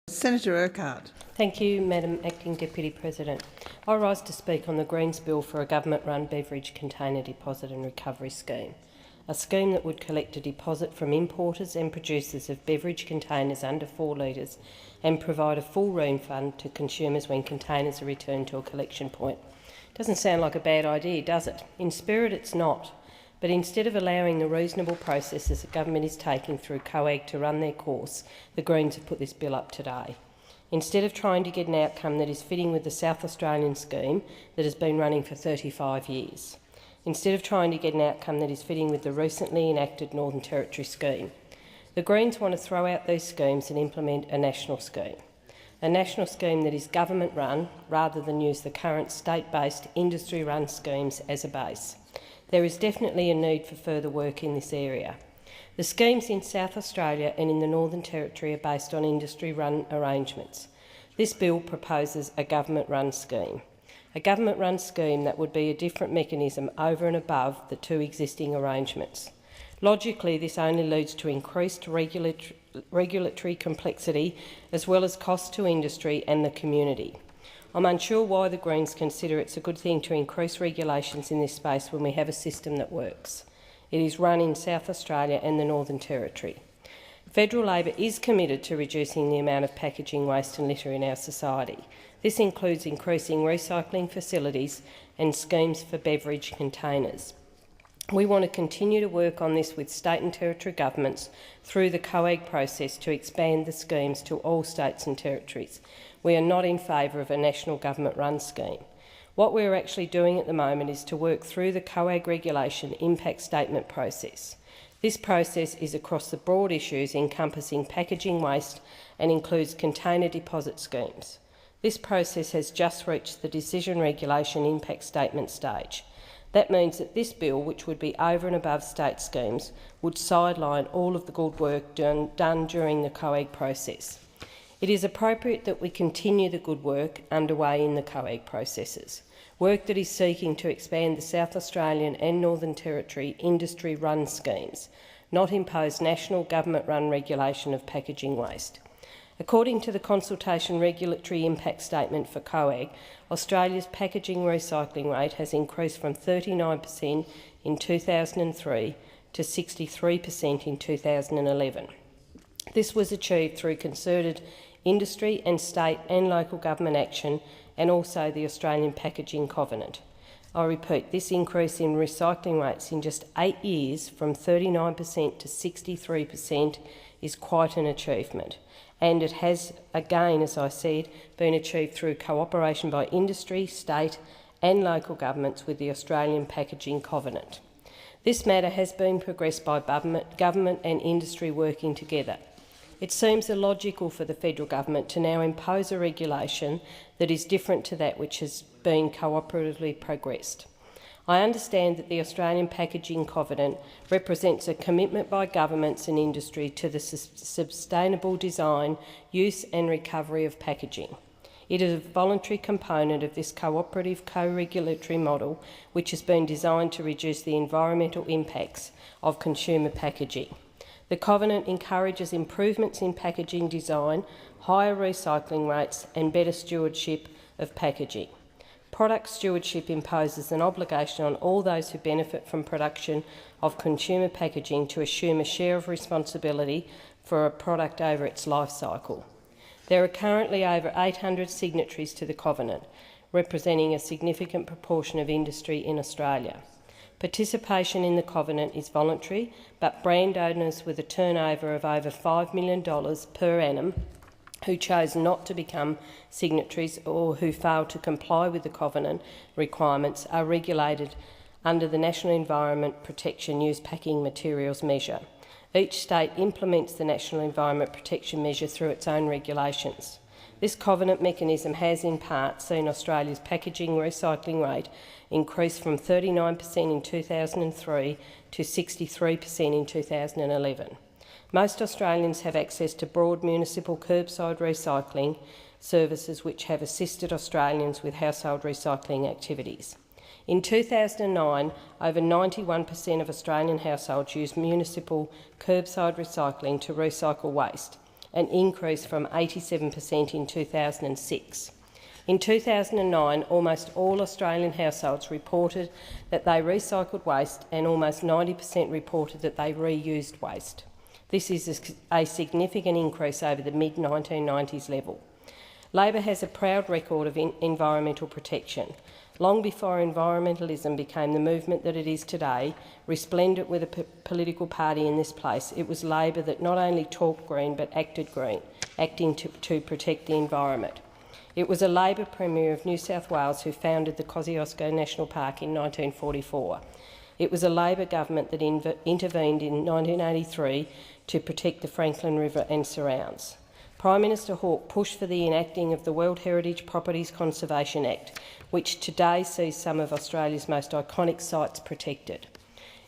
Senator Urquhart. Thank you, Madam Acting Deputy President. I rise to speak on the Greens bill for a government-run beverage container deposit and recovery scheme, a scheme that would collect a deposit from importers and producers of beverage containers under 4 litres and provide a full refund to consumers when containers are returned to a collection point. Doesn't sound like a bad idea, does it? In spirit, it's not. But instead of allowing the reasonable processes the government is taking through COAG to run their course, the Greens have put this bill up today. Instead of trying to get an outcome that is fitting with the South Australian scheme that has been running for 35 years. Instead of trying to get an outcome that is fitting with the recently enacted Northern Territory scheme. The Greens want to throw out these schemes and implement a national scheme. A national scheme that is government-run rather than use the current state-based industry-run schemes as a base. There is definitely a need for further work in this area. The schemes in South Australia and in the Northern Territory are based on industry-run arrangements. This bill proposes a government-run scheme. A government-run scheme that would be a different mechanism over and above the 2 existing arrangements. Logically, this only leads to increased regulatory complexity as well as cost to industry and the community. I'm unsure why the Greens consider it's a good thing to increase regulations in this space when we have a system that works. It is run in South Australia and the Northern Territory. Federal Labor is committed to reducing the amount of packaging waste and litter in our society. This includes increasing recycling facilities and schemes for beverage containers. We want to continue to work on this with state and territory governments through the COAG process to expand the schemes to all states and territories. We are not in favour of a national government-run scheme. What we are actually doing at the moment is to work through the COAG regulation impact statement process. This process is across the broad issues encompassing packaging waste and includes container deposit schemes. This process has just reached the decision regulation impact statement stage. That means that this bill, which would be over and above state schemes, would sideline all of the good work done during the COAG process. It is appropriate that we continue the good work underway in the COAG processes, work that is seeking to expand the South Australian and Northern Territory industry-run schemes, not impose national government-run regulation of packaging waste. According to the consultation regulatory impact statement for COAG, Australia's packaging recycling rate has increased from 39% in 2003 to 63% in 2011. This was achieved through concerted industry and state and local government action and also the Australian Packaging Covenant. I repeat, this increase in recycling rates in just 8 years from 39% to 63% is quite an achievement. And it has, again, as I said, been achieved through cooperation by industry, state and local governments with the Australian Packaging Covenant. This matter has been progressed by government and industry working together. It seems illogical for the federal government to now impose a regulation that is different to that which has been cooperatively progressed. I understand that the Australian Packaging Covenant represents a commitment by governments and industry to the sustainable design, use and recovery of packaging. It is a voluntary component of this cooperative co-regulatory model which has been designed to reduce the environmental impacts of consumer packaging. The Covenant encourages improvements in packaging design, higher recycling rates and better stewardship of packaging. Product stewardship imposes an obligation on all those who benefit from production of consumer packaging to assume a share of responsibility for a product over its life cycle. There are currently over 800 signatories to the Covenant, representing a significant proportion of industry in Australia. Participation in the Covenant is voluntary, but brand owners with a turnover of over $5 million per annum who chose not to become signatories or who failed to comply with the Covenant requirements are regulated under the National Environment Protection Used Packing Materials measure. Each state implements the National Environment Protection measure through its own regulations. This Covenant mechanism has in part seen Australia's packaging recycling rate increase from 39% in 2003 to 63% in 2011. Most Australians have access to broad municipal curbside recycling services which have assisted Australians with household recycling activities. In 2009, over 91% of Australian households used municipal curbside recycling to recycle waste, an increase from 87% in 2006. In 2009, almost all Australian households reported that they recycled waste, and almost 90% reported that they reused waste. This is a significant increase over the mid-1990s level. Labor has a proud record of environmental protection. Long before environmentalism became the movement that it is today, resplendent with a political party in this place, it was Labor that not only talked green but acted green, acting to protect the environment. It was a Labor Premier of New South Wales who founded the Kosciuszko National Park in 1944. It was a Labor government that intervened in 1983 to protect the Franklin River and surrounds. Prime Minister Hawke pushed for the enacting of the World Heritage Properties Conservation Act, which today sees some of Australia's most iconic sites protected.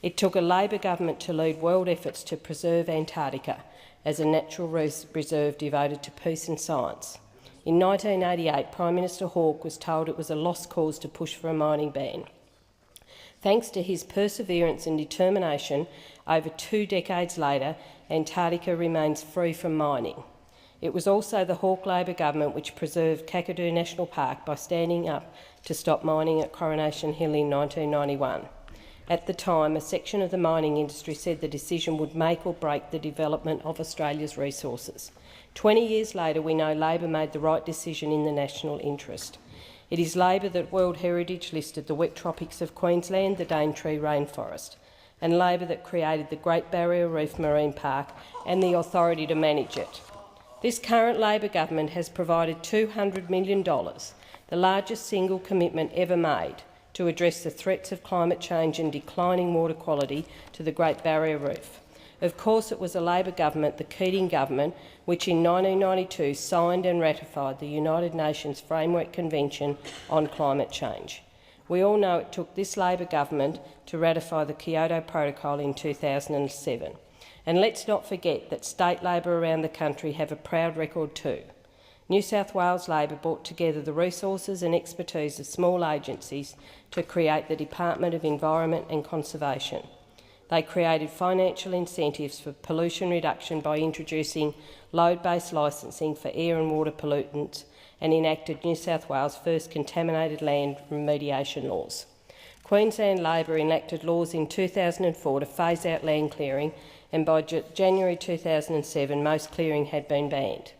It took a Labor government to lead world efforts to preserve Antarctica as a natural reserve devoted to peace and science. In 1988, Prime Minister Hawke was told it was a lost cause to push for a mining ban. Thanks to his perseverance and determination, over 2 decades later, Antarctica remains free from mining. It was also the Hawke Labor government which preserved Kakadu National Park by standing up to stop mining at Coronation Hill in 1991. At the time, a section of the mining industry said the decision would make or break the development of Australia's resources. 20 years later, we know Labor made the right decision in the national interest. It is Labor that World Heritage listed the wet tropics of Queensland, the Daintree rainforest, and Labor that created the Great Barrier Reef Marine Park and the authority to manage it. This current Labor government has provided $200 million, the largest single commitment ever made, to address the threats of climate change and declining water quality to the Great Barrier Reef. Of course, it was a Labor government, the Keating government, which in 1992 signed and ratified the United Nations Framework Convention on Climate Change. We all know it took this Labor government to ratify the Kyoto Protocol in 2007. And let's not forget that state Labor around the country have a proud record too. New South Wales Labor brought together the resources and expertise of small agencies to create the Department of Environment and Conservation. They created financial incentives for pollution reduction by introducing load-based licensing for air and water pollutants and enacted New South Wales' first contaminated land remediation laws. Queensland Labor enacted laws in 2004 to phase out land clearing, and by January 2007 most clearing had been banned.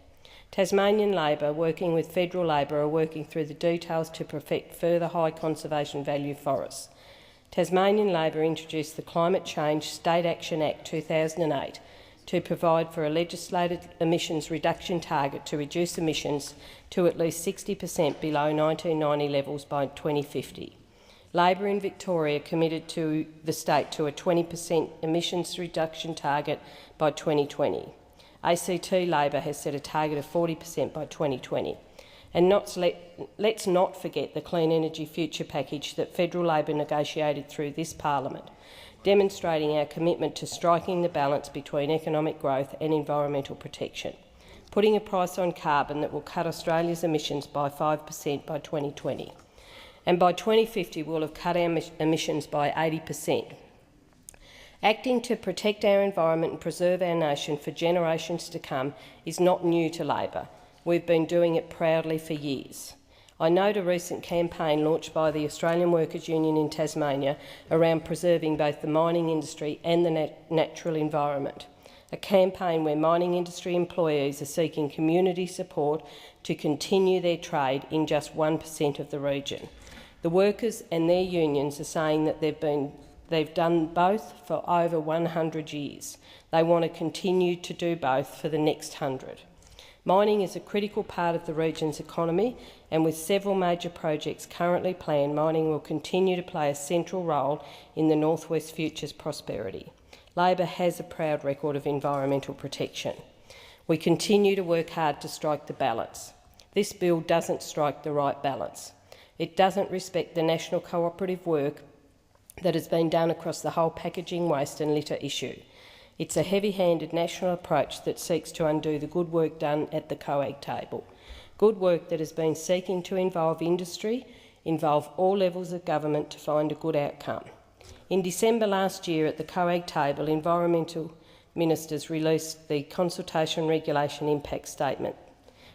Tasmanian Labor, working with federal Labor, are working through the details to perfect further high conservation value forests. Tasmanian Labor introduced the Climate Change State Action Act 2008 to provide for a legislated emissions reduction target to reduce emissions to at least 60% below 1990 levels by 2050. Labor in Victoria committed to the state to a 20% emissions reduction target by 2020. ACT Labor has set a target of 40% by 2020. And let's not forget the Clean Energy Future package that federal Labor negotiated through this parliament, demonstrating our commitment to striking the balance between economic growth and environmental protection, putting a price on carbon that will cut Australia's emissions by 5% by 2020. And by 2050 we'll have cut our emissions by 80%. Acting to protect our environment and preserve our nation for generations to come is not new to Labor. We've been doing it proudly for years. I note a recent campaign launched by the Australian Workers' Union in Tasmania around preserving both the mining industry and the natural environment, a campaign where mining industry employees are seeking community support to continue their trade in just 1% of the region. The workers and their unions are saying that they've done both for over 100 years. They want to continue to do both for the next 100. Mining is a critical part of the region's economy, and with several major projects currently planned, mining will continue to play a central role in the North West Future's prosperity. Labor has a proud record of environmental protection. We continue to work hard to strike the balance. This bill doesn't strike the right balance. It doesn't respect the national cooperative work that has been done across the whole packaging waste and litter issue. It's a heavy-handed national approach that seeks to undo the good work done at the COAG table. Good work that has been seeking to involve industry, involve all levels of government to find a good outcome. In December last year at the COAG table, Environmental Ministers released the Consultation Regulation Impact Statement.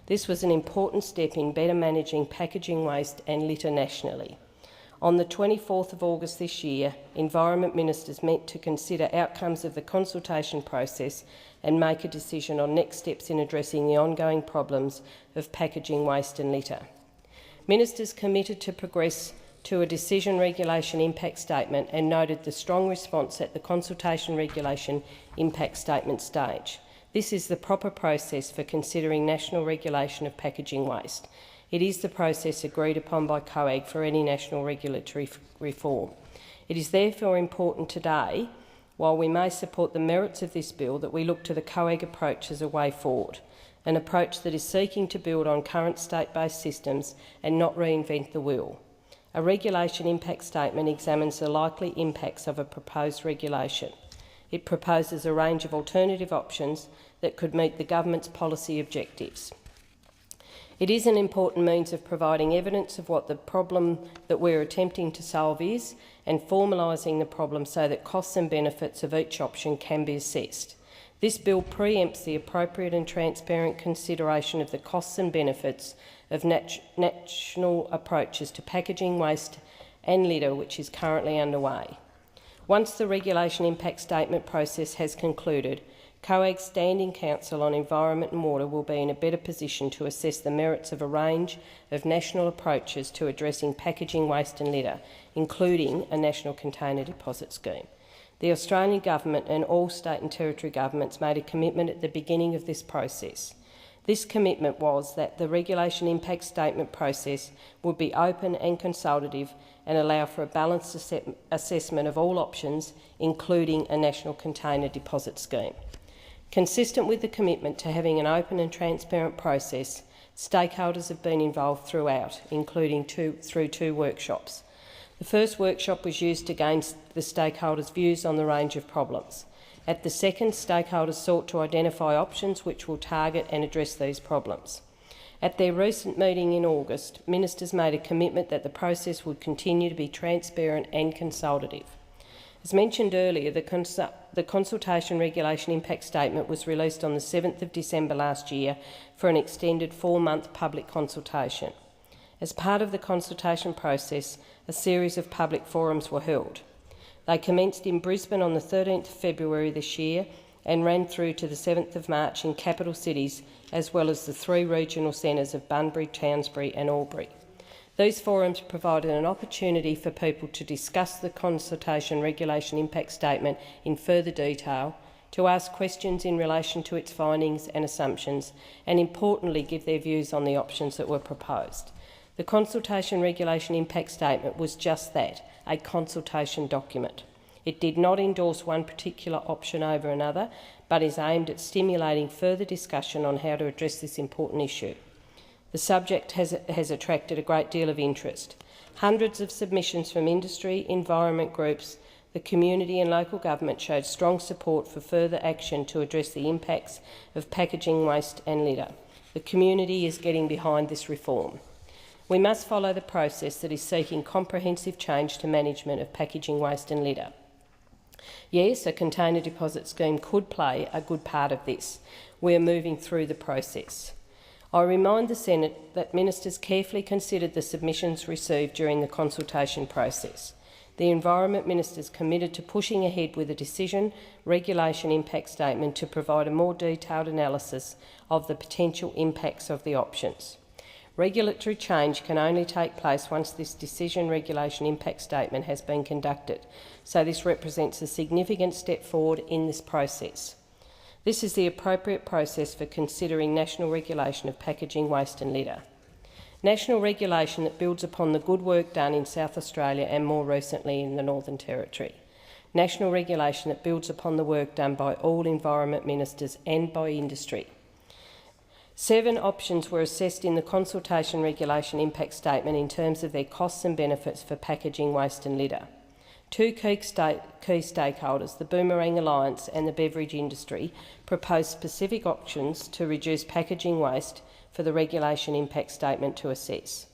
This was an important step in better managing packaging waste and litter nationally. On the 24th of August this year, Environment Ministers met to consider outcomes of the consultation process and make a decision on next steps in addressing the ongoing problems of packaging waste and litter. Ministers committed to progress to a decision regulation impact statement and noted the strong response at the consultation regulation impact statement stage. This is the proper process for considering national regulation of packaging waste. It is the process agreed upon by COAG for any national regulatory reform. It is therefore important today, while we may support the merits of this bill, that we look to the COAG approach as a way forward, an approach that is seeking to build on current state-based systems and not reinvent the wheel. A regulation impact statement examines the likely impacts of a proposed regulation. It proposes a range of alternative options that could meet the government's policy objectives. It is an important means of providing evidence of what the problem that we're attempting to solve is and formalising the problem so that costs and benefits of each option can be assessed. This bill preempts the appropriate and transparent consideration of the costs and benefits of national approaches to packaging waste and litter, which is currently underway. Once the regulation impact statement process has concluded, COAG's Standing Council on Environment and Water will be in a better position to assess the merits of a range of national approaches to addressing packaging waste and litter, including a national container deposit scheme. The Australian Government and all state and territory governments made a commitment at the beginning of this process. This commitment was that the regulation impact statement process would be open and consultative and allow for a balanced assessment of all options, including a national container deposit scheme. Consistent with the commitment to having an open and transparent process, stakeholders have been involved throughout, including through two workshops. The first workshop was used to gain the stakeholders' views on the range of problems. At the second, stakeholders sought to identify options which will target and address these problems. At their recent meeting in August, Ministers made a commitment that the process would continue to be transparent and consultative. As mentioned earlier, the Consultation Regulation Impact Statement was released on the 7th of December last year for an extended 4-month public consultation. As part of the consultation process, a series of public forums were held. They commenced in Brisbane on the 13th of February this year and ran through to the 7th of March in capital cities, as well as the 3 regional centres of Bunbury, Townsbury and Albury. These forums provided an opportunity for people to discuss the Consultation Regulation Impact Statement in further detail, to ask questions in relation to its findings and assumptions, and importantly give their views on the options that were proposed. The Consultation Regulation Impact Statement was just that, a consultation document. It did not endorse one particular option over another, but is aimed at stimulating further discussion on how to address this important issue. The subject has attracted a great deal of interest. Hundreds of submissions from industry, environment groups, the community and local government showed strong support for further action to address the impacts of packaging waste and litter. The community is getting behind this reform. We must follow the process that is seeking comprehensive change to management of packaging waste and litter. Yes, a container deposit scheme could play a good part of this. We are moving through the process. I remind the Senate that Ministers carefully considered the submissions received during the consultation process. The Environment Ministers committed to pushing ahead with a decision regulation impact statement to provide a more detailed analysis of the potential impacts of the options. Regulatory change can only take place once this decision regulation impact statement has been conducted, so this represents a significant step forward in this process. This is the appropriate process for considering national regulation of packaging waste and litter. National regulation that builds upon the good work done in South Australia and more recently in the Northern Territory. National regulation that builds upon the work done by all Environment Ministers and by industry. 7 options were assessed in the Consultation Regulation Impact Statement in terms of their costs and benefits for packaging waste and litter. 2 key stakeholders, the Boomerang Alliance and the beverage industry, proposed specific options to reduce packaging waste for the Regulation Impact Statement to assess.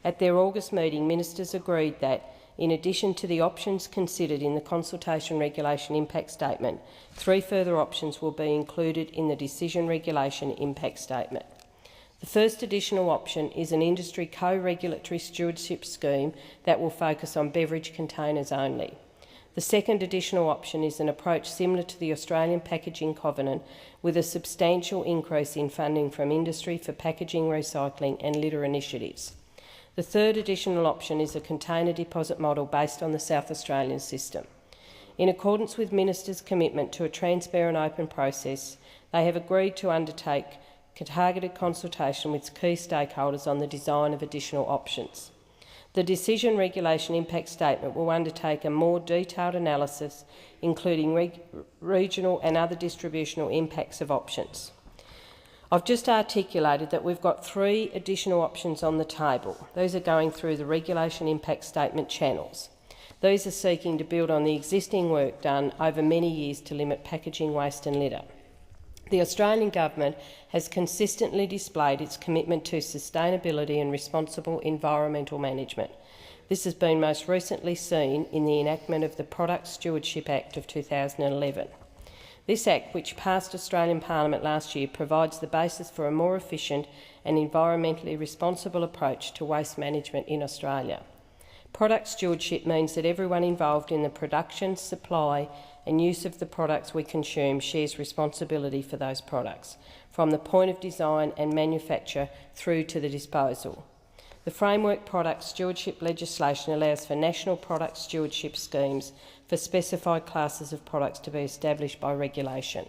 At their August meeting, Ministers agreed that, in addition to the options considered in the Consultation Regulation Impact Statement, 3 further options will be included in the Decision Regulation Impact Statement. The first additional option is an industry co-regulatory stewardship scheme that will focus on beverage containers only. The second additional option is an approach similar to the Australian Packaging Covenant, with a substantial increase in funding from industry for packaging, recycling and litter initiatives. The third additional option is a container deposit model based on the South Australian system. In accordance with Ministers' commitment to a transparent open process, they have agreed to undertake targeted consultation with key stakeholders on the design of additional options. The Decision Regulation Impact Statement will undertake a more detailed analysis, including regional and other distributional impacts of options. I've just articulated that we've got 3 additional options on the table. Those are going through the Regulation Impact Statement channels. These are seeking to build on the existing work done over many years to limit packaging waste and litter. The Australian Government has consistently displayed its commitment to sustainability and responsible environmental management. This has been most recently seen in the enactment of the Product Stewardship Act of 2011. This Act, which passed Australian Parliament last year, provides the basis for a more efficient and environmentally responsible approach to waste management in Australia. Product stewardship means that everyone involved in the production, supply and use of the products we consume shares responsibility for those products, from the point of design and manufacture through to the disposal. The Framework Product Stewardship legislation allows for national product stewardship schemes for specified classes of products to be established by regulation.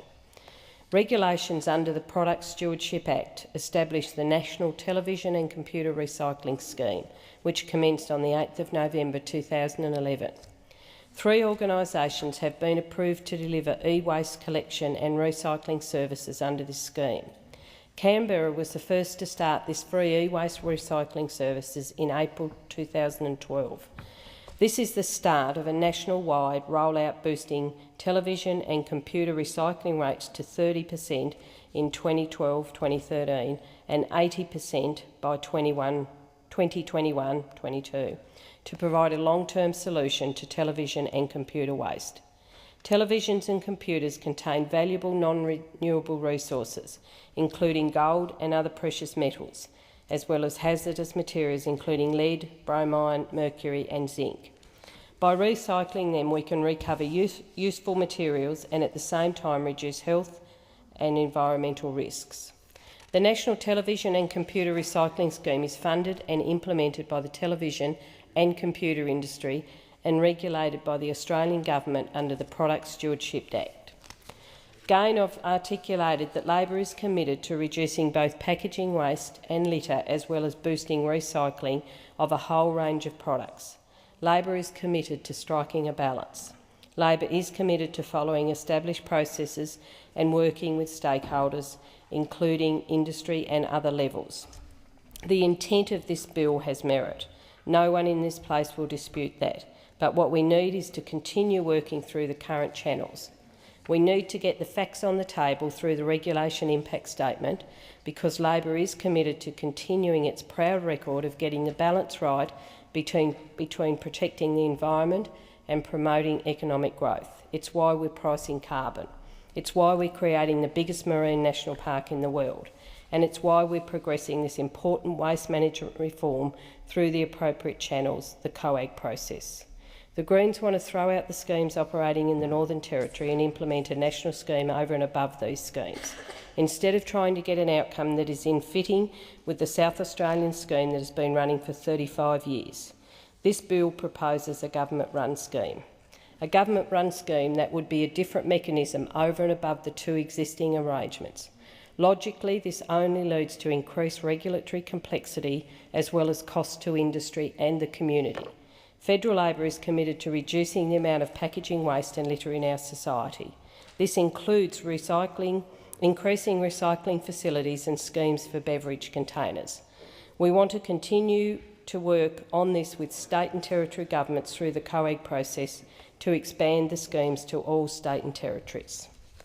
Regulations under the Product Stewardship Act established the National Television and Computer Recycling Scheme, which commenced on the 8th of November 2011. 3 organisations have been approved to deliver e-waste collection and recycling services under this scheme. Canberra was the first to start this free e-waste recycling services in April 2012. This is the start of a national-wide rollout boosting television and computer recycling rates to 30% in 2012-2013 and 80% by 2021-22 to provide a long-term solution to television and computer waste. Televisions and computers contain valuable non-renewable resources, including gold and other precious metals, as well as hazardous materials including lead, bromine, mercury and zinc. By recycling them, we can recover useful materials and at the same time reduce health and environmental risks. The National Television and Computer Recycling Scheme is funded and implemented by the television and computer industry and regulated by the Australian Government under the Product Stewardship Act. Again, I've articulated that Labor is committed to reducing both packaging waste and litter, as well as boosting recycling of a whole range of products. Labor is committed to striking a balance. Labor is committed to following established processes and working with stakeholders, including industry and other levels. The intent of this bill has merit. No one in this place will dispute that. But what we need is to continue working through the current channels. We need to get the facts on the table through the Regulation Impact Statement, because Labor is committed to continuing its proud record of getting the balance right between protecting the environment and promoting economic growth. It's why we're pricing carbon. It's why we're creating the biggest marine national park in the world. And it's why we're progressing this important waste management reform through the appropriate channels, the COAG process. The Greens want to throw out the schemes operating in the Northern Territory and implement a national scheme over and above these schemes, instead of trying to get an outcome that is in fitting with the South Australian scheme that has been running for 35 years. This bill proposes a government-run scheme. A government-run scheme that would be a different mechanism over and above the 2 existing arrangements. Logically, this only leads to increased regulatory complexity as well as cost to industry and the community. Federal Labor is committed to reducing the amount of packaging waste and litter in our society. This includes increasing recycling facilities and schemes for beverage containers. We want to continue to work on this with state and territory governments through the COAG process to expand the schemes to all state and territories.